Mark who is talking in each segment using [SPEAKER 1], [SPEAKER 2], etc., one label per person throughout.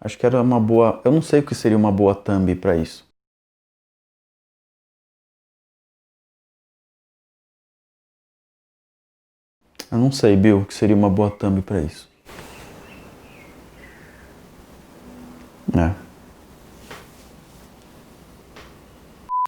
[SPEAKER 1] Acho que era uma boa... Eu não sei o que seria uma boa thumb pra isso. Eu não sei, Bill, o que seria uma boa thumb pra isso. É.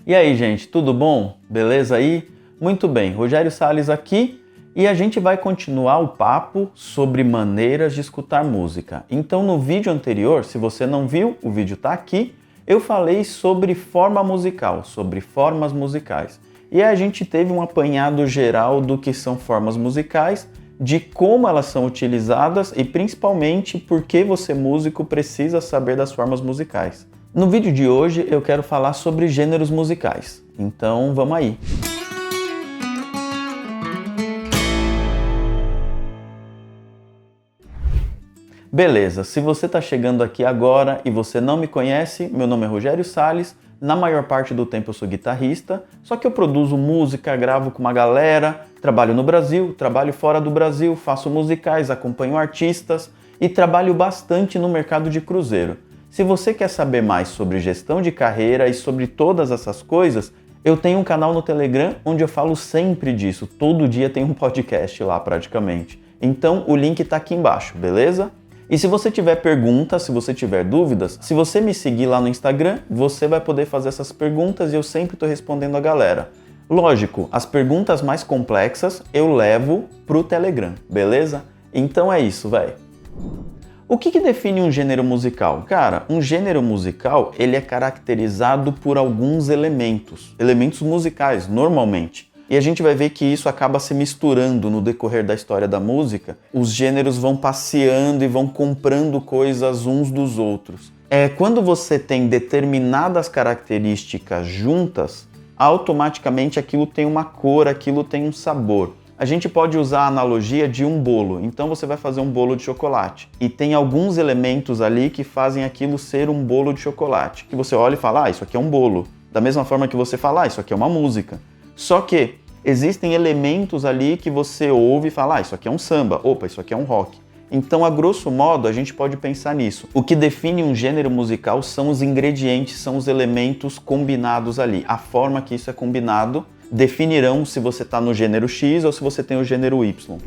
[SPEAKER 1] E aí, gente, tudo bom? Beleza aí? Muito bem, Rogério Salles aqui e a gente vai continuar o papo sobre maneiras de escutar música. Então, no vídeo anterior, se você não viu, o vídeo tá aqui, eu falei sobre forma musical, sobre formas musicais. E a gente teve um apanhado geral do que são formas musicais, de como elas são utilizadas e principalmente por que você, músico, precisa saber das formas musicais. No vídeo de hoje eu quero falar sobre gêneros musicais, então vamos aí! Beleza, se você está chegando aqui agora e você não me conhece, meu nome é Rogério Salles, na maior parte do tempo eu sou guitarrista, só que eu produzo música, gravo com uma galera, trabalho no Brasil, trabalho fora do Brasil, faço musicais, acompanho artistas e trabalho bastante no mercado de cruzeiro. Se você quer saber mais sobre gestão de carreira e sobre todas essas coisas, eu tenho um canal no Telegram onde eu falo sempre disso. Todo dia tem um podcast lá praticamente. Então o link está aqui embaixo, beleza? E se você tiver perguntas, se você tiver dúvidas, se você me seguir lá no Instagram, você vai poder fazer essas perguntas e eu sempre estou respondendo a galera. Lógico, as perguntas mais complexas eu levo pro Telegram, beleza? Então é isso, velho. O que define um gênero musical? Cara, um gênero musical ele é caracterizado por alguns elementos musicais, normalmente. E a gente vai ver que isso acaba se misturando no decorrer da história da música. Os gêneros vão passeando e vão comprando coisas uns dos outros. Quando você tem determinadas características juntas, automaticamente aquilo tem uma cor, aquilo tem um sabor. A gente pode usar a analogia de um bolo. Então você vai fazer um bolo de chocolate. E tem alguns elementos ali que fazem aquilo ser um bolo de chocolate. Que você olha e fala, isso aqui é um bolo. Da mesma forma que você fala, isso aqui é uma música. Só que existem elementos ali que você ouve e fala, isso aqui é um samba. Opa, isso aqui é um rock. Então, a grosso modo, a gente pode pensar nisso. O que define um gênero musical são os ingredientes, são os elementos combinados ali. A forma que isso é combinado definirão se você está no gênero X ou se você tem o gênero Y.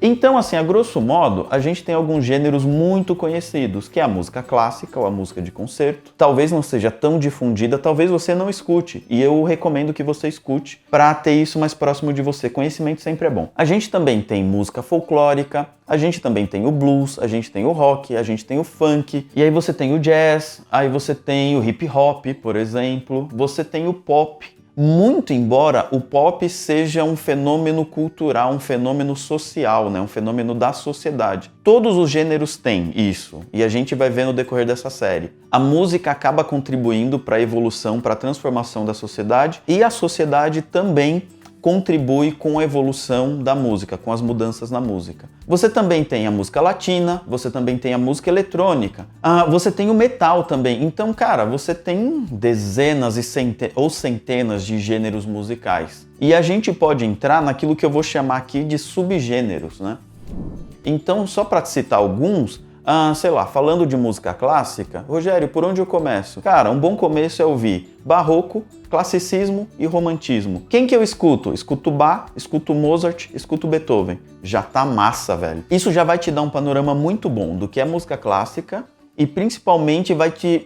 [SPEAKER 1] Então, assim, a grosso modo, a gente tem alguns gêneros muito conhecidos, que é a música clássica ou a música de concerto. Talvez não seja tão difundida, talvez você não escute, e eu recomendo que você escute para ter isso mais próximo de você. Conhecimento sempre é bom. A gente também tem música folclórica, a gente também tem o blues, a gente tem o rock, a gente tem o funk, e aí você tem o jazz, aí você tem o hip hop, por exemplo, você tem o pop. Muito embora o pop seja um fenômeno cultural, um fenômeno social, né? Um fenômeno da sociedade. Todos os gêneros têm isso, e a gente vai ver no decorrer dessa série. A música acaba contribuindo para a evolução, para a transformação da sociedade, e a sociedade também contribui com a evolução da música, com as mudanças na música. Você também tem a música latina, você também tem a música eletrônica, você tem o metal também. Então, cara, você tem dezenas ou centenas de gêneros musicais. E a gente pode entrar naquilo que eu vou chamar aqui de subgêneros, né? Então, só para citar alguns, sei lá, falando de música clássica, Rogério, por onde eu começo? Cara, um bom começo é ouvir barroco, classicismo e romantismo. Quem que eu escuto? Escuto Bach, escuto Mozart, escuto Beethoven. Já tá massa, velho. Isso já vai te dar um panorama muito bom do que é música clássica e principalmente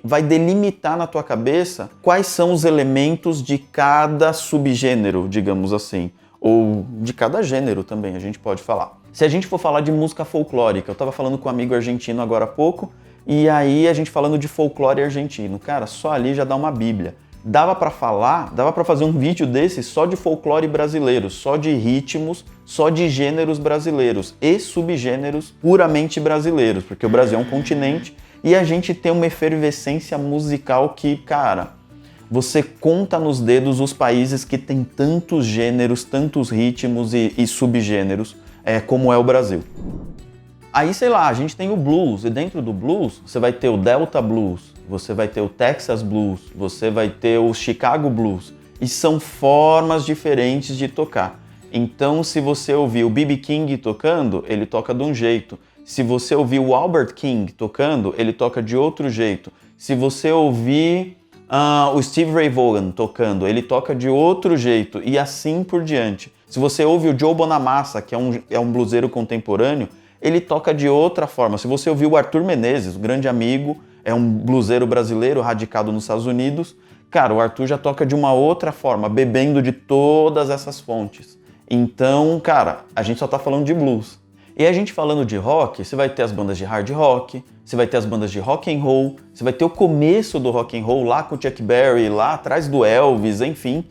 [SPEAKER 1] vai delimitar na tua cabeça quais são os elementos de cada subgênero, digamos assim. Ou de cada gênero também, a gente pode falar. Se a gente for falar de música folclórica, eu estava falando com um amigo argentino agora há pouco, e aí a gente falando de folclore argentino. Cara, só ali já dá uma bíblia. Dava para fazer um vídeo desse só de folclore brasileiro, só de ritmos, só de gêneros brasileiros e subgêneros puramente brasileiros, porque o Brasil é um continente e a gente tem uma efervescência musical que, cara, você conta nos dedos os países que tem tantos gêneros, tantos ritmos e subgêneros, como é o Brasil. Aí, sei lá, a gente tem o blues, e dentro do blues você vai ter o Delta Blues, você vai ter o Texas Blues, você vai ter o Chicago Blues, e são formas diferentes de tocar. Então, se você ouvir o B.B. King tocando, ele toca de um jeito. Se você ouvir o Albert King tocando, ele toca de outro jeito. Se você ouvir o Steve Ray Vaughan tocando, ele toca de outro jeito, e assim por diante. Se você ouve o Joe Bonamassa, que é um bluseiro contemporâneo, ele toca de outra forma. Se você ouvir o Arthur Menezes, um grande amigo, é um bluseiro brasileiro radicado nos Estados Unidos, cara, o Arthur já toca de uma outra forma, bebendo de todas essas fontes. Então, cara, a gente só tá falando de blues. E a gente falando de rock, você vai ter as bandas de hard rock, você vai ter as bandas de rock and roll, você vai ter o começo do rock and roll lá com o Chuck Berry, lá atrás do Elvis, enfim.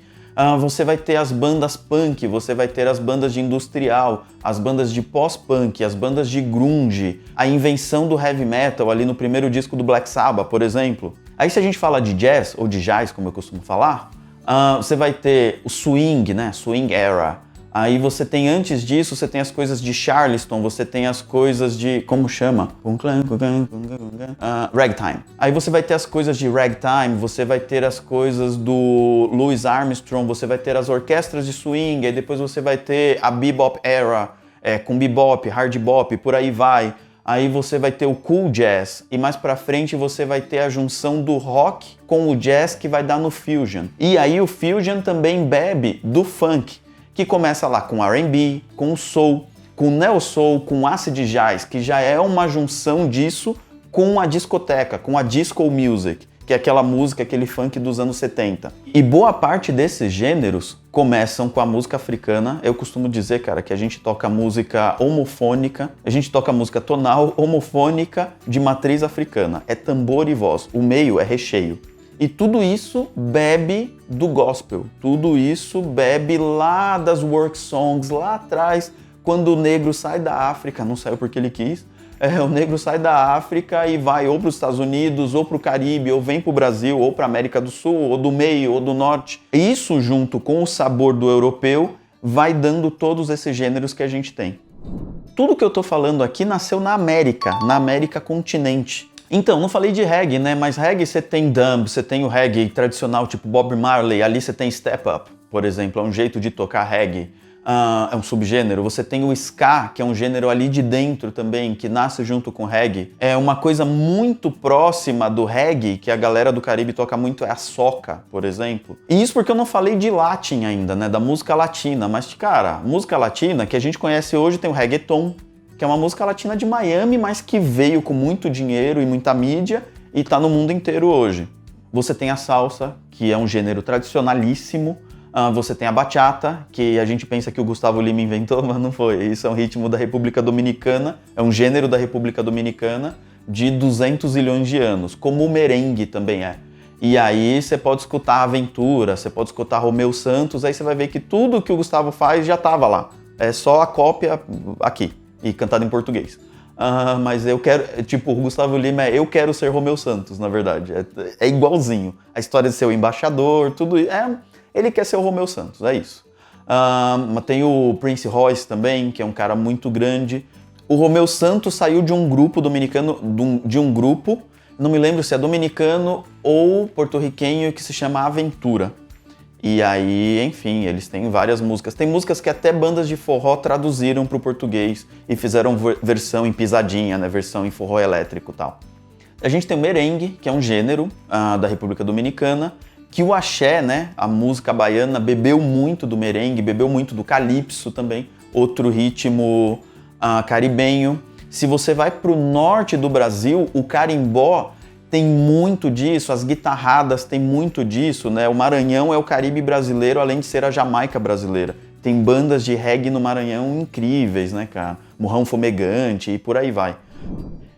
[SPEAKER 1] Você vai ter as bandas punk, você vai ter as bandas de industrial, as bandas de pós-punk, as bandas de grunge, a invenção do heavy metal ali no primeiro disco do Black Sabbath, por exemplo. Aí se a gente fala de jazz, ou de jazz, como eu costumo falar, você vai ter o swing, né? Swing era. Aí você tem, antes disso, você tem as coisas de Charleston, você tem as coisas de, como chama? Ragtime. Aí você vai ter as coisas de ragtime, você vai ter as coisas do Louis Armstrong, você vai ter as orquestras de swing, aí depois você vai ter a bebop era, com bebop, hard bop, por aí vai. Aí você vai ter o cool jazz, e mais pra frente você vai ter a junção do rock com o jazz que vai dar no fusion. E aí o fusion também bebe do funk, que começa lá com R&B, com soul, com neo soul, com acid jazz, que já é uma junção disso com a discoteca, com a disco music, que é aquela música, aquele funk dos anos 70. E boa parte desses gêneros começam com a música africana. Eu costumo dizer, cara, que a gente toca música homofônica, a gente toca música tonal homofônica de matriz africana. É tambor e voz, o meio é recheio. E tudo isso bebe do gospel, tudo isso bebe lá das work songs, lá atrás, quando o negro sai da África, não saiu porque ele quis, o negro sai da África e vai ou para os Estados Unidos, ou para o Caribe, ou vem para o Brasil, ou para a América do Sul, ou do meio, ou do norte. Isso, junto com o sabor do europeu, vai dando todos esses gêneros que a gente tem. Tudo que eu tô falando aqui nasceu na América continente. Então, não falei de reggae, né? Mas reggae você tem dub, você tem o reggae tradicional tipo Bob Marley, ali você tem step up, por exemplo, é um jeito de tocar reggae, é um subgênero. Você tem o ska, que é um gênero ali de dentro também, que nasce junto com o reggae. É uma coisa muito próxima do reggae, que a galera do Caribe toca muito, é a soca, por exemplo. E isso porque eu não falei de Latin ainda, né? Da música latina, mas, cara, música latina que a gente conhece hoje tem o reggaeton, que é uma música latina de Miami, mas que veio com muito dinheiro e muita mídia e tá no mundo inteiro hoje. Você tem a salsa, que é um gênero tradicionalíssimo. Você tem a bachata, que a gente pensa que o Gustavo Lima inventou, mas não foi. Isso é um ritmo da República Dominicana, é um gênero da República Dominicana de 200 milhões de anos, como o merengue também é. E aí você pode escutar Aventura, você pode escutar Romeu Santos, aí você vai ver que tudo que o Gustavo faz já estava lá. É só a cópia aqui. E cantado em português. Mas eu quero, tipo, o Gustavo Lima eu quero ser Romeu Santos, na verdade. É igualzinho. A história de ser o embaixador, tudo isso. Ele quer ser o Romeu Santos, é isso. Tem o Prince Royce também, que é um cara muito grande. O Romeu Santos saiu de um grupo dominicano, de um grupo, não me lembro se é dominicano ou porto-riquenho, que se chama Aventura. E aí, enfim, eles têm várias músicas. Tem músicas que até bandas de forró traduziram para o português e fizeram versão em pisadinha, né? Versão em forró elétrico e tal. A gente tem o merengue, que é um gênero da República Dominicana, que o axé, né? A música baiana bebeu muito do merengue, bebeu muito do calypso também, outro ritmo caribenho. Se você vai para o norte do Brasil, o carimbó tem muito disso, as guitarradas tem muito disso, né? O Maranhão é o Caribe brasileiro, além de ser a Jamaica brasileira. Tem bandas de reggae no Maranhão incríveis, né, cara? Murrão Fumegante e por aí vai.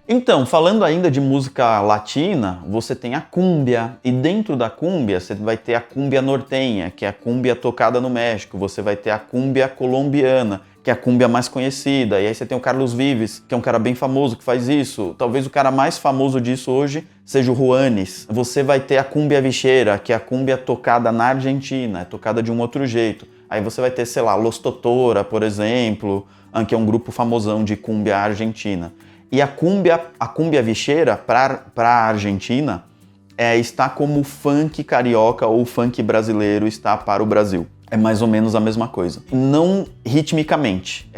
[SPEAKER 1] Então, falando ainda de música latina, você tem a cúmbia, e dentro da cúmbia você vai ter a cúmbia nortenha, que é a cúmbia tocada no México, você vai ter a cúmbia colombiana, que é a cúmbia mais conhecida, e aí você tem o Carlos Vives, que é um cara bem famoso que faz isso. Talvez o cara mais famoso disso hoje seja o Juanes. Você vai ter a cúmbia vixera, que é a cúmbia tocada na Argentina, é tocada de um outro jeito. Aí você vai ter, sei lá, Los Totora, por exemplo, que é um grupo famosão de cúmbia argentina. E a cúmbia vixera para a Argentina está como o funk carioca ou o funk brasileiro está para o Brasil. é mais ou menos a mesma coisa. Não ritmicamente,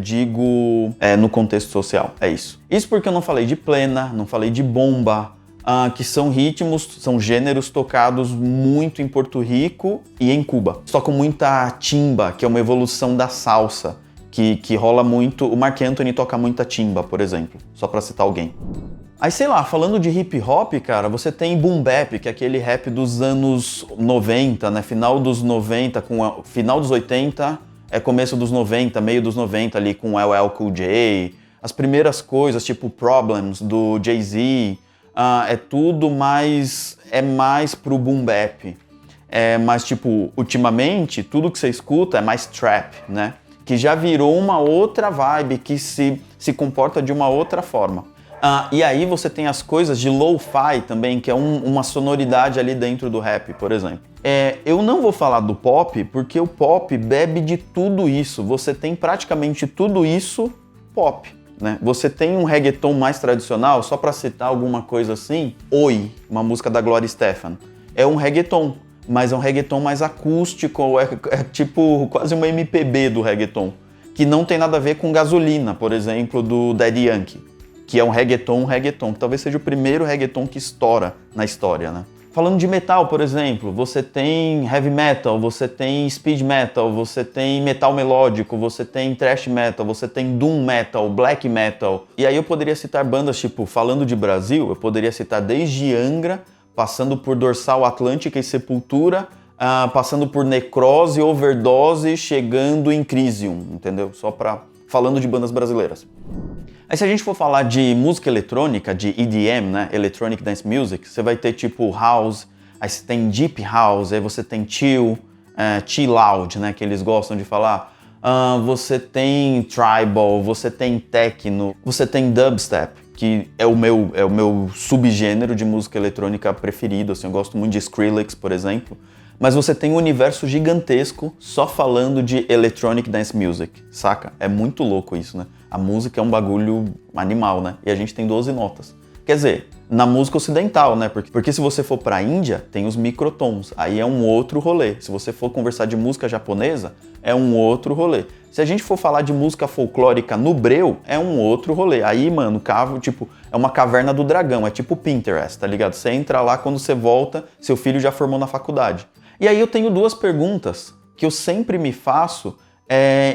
[SPEAKER 1] digo no contexto social, é isso. Isso porque eu não falei de plena, não falei de bomba, que são ritmos, são gêneros tocados muito em Porto Rico e em Cuba. Só com muita timba, que é uma evolução da salsa, que rola muito. O Marc Anthony toca muita timba, por exemplo, só pra citar alguém. Aí, sei lá, falando de hip hop, cara, você tem boom bap, que é aquele rap dos anos 90, né? Final dos 90, final dos 80, começo dos 90, meio dos 90 ali com LL Cool J. As primeiras coisas, tipo Problems, do Jay-Z, é tudo mais pro boom bap. Mas, tipo, ultimamente, tudo que você escuta é mais trap, né? Que já virou uma outra vibe, que se comporta de uma outra forma. E aí você tem as coisas de lo-fi também, que é uma sonoridade ali dentro do rap, por exemplo. Eu não vou falar do pop, porque o pop bebe de tudo isso. Você tem praticamente tudo isso pop, né? Você tem um reggaeton mais tradicional, só pra citar alguma coisa assim, Oi, uma música da Gloria Estefan. É um reggaeton, mas é um reggaeton mais acústico, é tipo quase uma MPB do reggaeton, que não tem nada a ver com Gasolina, por exemplo, do Daddy Yankee, que é um reggaeton, que talvez seja o primeiro reggaeton que estoura na história, né? Falando de metal, por exemplo, você tem heavy metal, você tem speed metal, você tem metal melódico, você tem thrash metal, você tem doom metal, black metal. E aí eu poderia citar bandas, tipo, falando de Brasil, eu poderia citar desde Angra, passando por Dorsal Atlântica e Sepultura, passando por Necrose, Overdose, chegando em Crisium, entendeu? Falando de bandas brasileiras. Aí se a gente for falar de música eletrônica, de EDM, né, Electronic Dance Music, você vai ter tipo House, aí você tem Deep House, aí você tem Chill Loud, né, que eles gostam de falar. Você tem Tribal, você tem Techno, você tem Dubstep, que é o meu subgênero de música eletrônica preferido, assim, eu gosto muito de Skrillex, por exemplo. Mas você tem um universo gigantesco só falando de Electronic Dance Music, saca? É muito louco isso, né? A música é um bagulho animal, né? E a gente tem 12 notas. Quer dizer, na música ocidental, né? Porque se você for pra Índia, tem os microtons. Aí é um outro rolê. Se você for conversar de música japonesa, é um outro rolê. Se a gente for falar de música folclórica no breu, é um outro rolê. Aí, mano, é uma caverna do dragão. É tipo Pinterest, tá ligado? Você entra lá, quando você volta, seu filho já formou na faculdade. E aí eu tenho duas perguntas que eu sempre me faço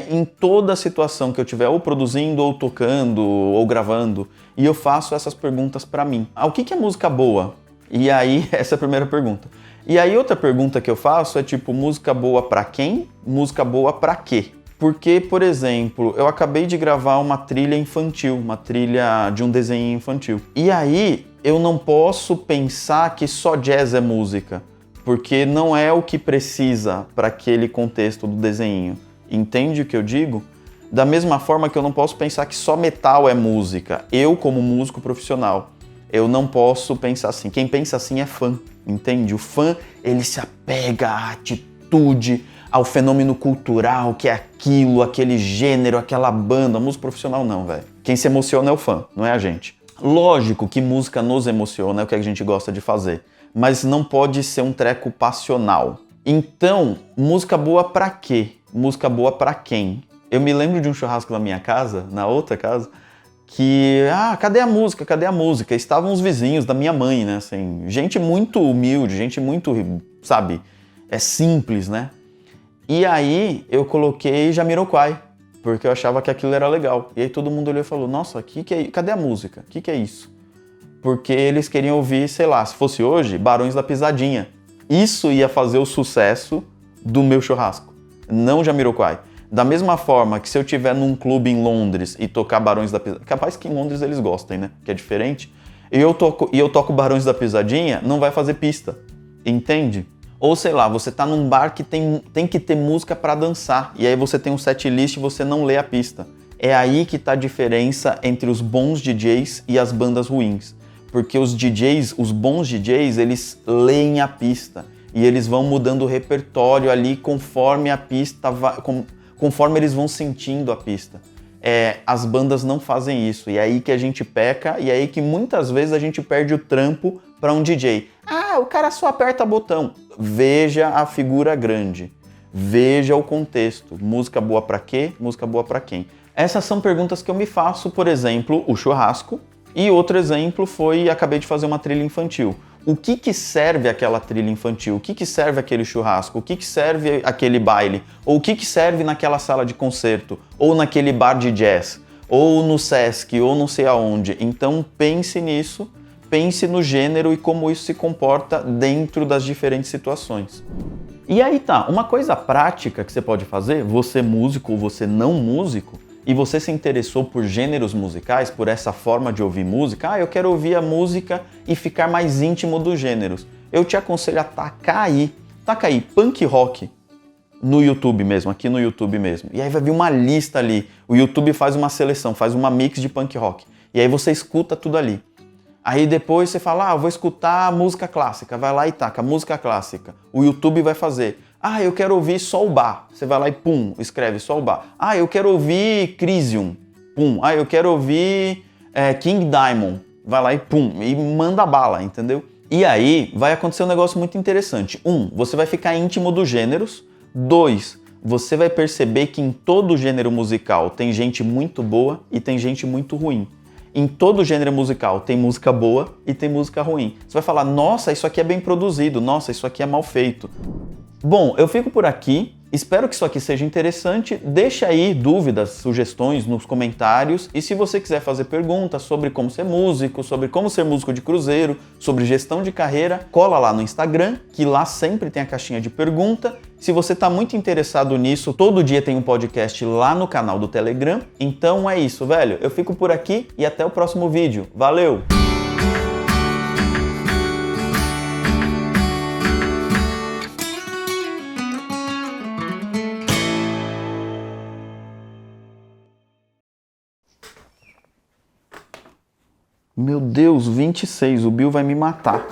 [SPEAKER 1] em toda situação que eu estiver ou produzindo, ou tocando, ou gravando. E eu faço essas perguntas pra mim. O que é música boa? E aí, essa é a primeira pergunta. E aí outra pergunta que eu faço é tipo, música boa pra quem? Música boa pra quê? Porque, por exemplo, eu acabei de gravar uma trilha infantil, uma trilha de um desenho infantil. E aí, eu não posso pensar que só jazz é música, porque não é o que precisa para aquele contexto do desenho. Entende o que eu digo? Da mesma forma que eu não posso pensar que só metal é música. Eu, como músico profissional, eu não posso pensar assim. Quem pensa assim é fã, entende? O fã, ele se apega à atitude, ao fenômeno cultural, que é aquilo, aquele gênero, aquela banda. Músico profissional não, velho. Quem se emociona é o fã, não é a gente. Lógico que música nos emociona, é o que a gente gosta de fazer, mas não pode ser um treco passional. Então, música boa pra quê? Música boa pra quem? Eu me lembro de um churrasco na minha casa, na outra casa, que, cadê a música? Cadê a música? Estavam os vizinhos da minha mãe, né, assim, gente muito humilde, gente muito, sabe, simples, né? E aí eu coloquei Jamiroquai, porque eu achava que aquilo era legal. E aí todo mundo olhou e falou, nossa, cadê a música? O que é isso? Porque eles queriam ouvir, sei lá, se fosse hoje, Barões da Pisadinha. Isso ia fazer o sucesso do meu churrasco, não Jamiroquai. Da mesma forma que se eu estiver num clube em Londres e tocar Barões da Pisadinha, capaz que em Londres eles gostem, né? Que é diferente. E eu toco Barões da Pisadinha, não vai fazer pista, entende? Ou sei lá, você tá num bar que tem que ter música para dançar, e aí você tem um set list e você não lê a pista. É aí que tá a diferença entre os bons DJs e as bandas ruins. Porque os bons DJs, eles leem a pista e eles vão mudando o repertório ali conforme a pista conforme eles vão sentindo a pista. As bandas não fazem isso, e é aí que a gente peca, e é aí que muitas vezes a gente perde o trampo para um DJ. O cara só aperta botão. Veja a figura grande. Veja o contexto. Música boa pra quê? Música boa pra quem? Essas são perguntas que eu me faço, por exemplo, o churrasco. E outro exemplo foi, acabei de fazer uma trilha infantil. O que serve aquela trilha infantil? O que serve aquele churrasco? O que serve aquele baile? Ou o que serve naquela sala de concerto? Ou naquele bar de jazz? Ou no Sesc? Ou não sei aonde? Então pense nisso, pense no gênero e como isso se comporta dentro das diferentes situações. E aí tá, uma coisa prática que você pode fazer, você músico ou você não músico, e você se interessou por gêneros musicais, por essa forma de ouvir música, eu quero ouvir a música e ficar mais íntimo dos gêneros. Eu te aconselho a taca aí punk rock no YouTube mesmo, aqui no YouTube mesmo. E aí vai vir uma lista ali, o YouTube faz uma seleção, faz uma mix de punk rock. E aí você escuta tudo ali. Aí depois você fala, vou escutar música clássica, vai lá e taca música clássica. O YouTube vai fazer. Eu quero ouvir Sol Bar. Você vai lá e pum, escreve Sol Bar. Eu quero ouvir Crisium. Pum. Eu quero ouvir King Diamond. Vai lá e pum, e manda bala, entendeu? E aí vai acontecer um negócio muito interessante. 1, você vai ficar íntimo dos gêneros. 2, você vai perceber que em todo gênero musical tem gente muito boa e tem gente muito ruim. Em todo gênero musical tem música boa e tem música ruim. Você vai falar, nossa, isso aqui é bem produzido, nossa, isso aqui é mal feito. Bom, eu fico por aqui. Espero que isso aqui seja interessante. Deixa aí dúvidas, sugestões nos comentários. E se você quiser fazer perguntas sobre como ser músico, sobre como ser músico de cruzeiro, sobre gestão de carreira, cola lá no Instagram, que lá sempre tem a caixinha de pergunta. Se você está muito interessado nisso, todo dia tem um podcast lá no canal do Telegram. Então é isso, velho. Eu fico por aqui e até o próximo vídeo. Valeu! Meu Deus, 26, o Bill vai me matar.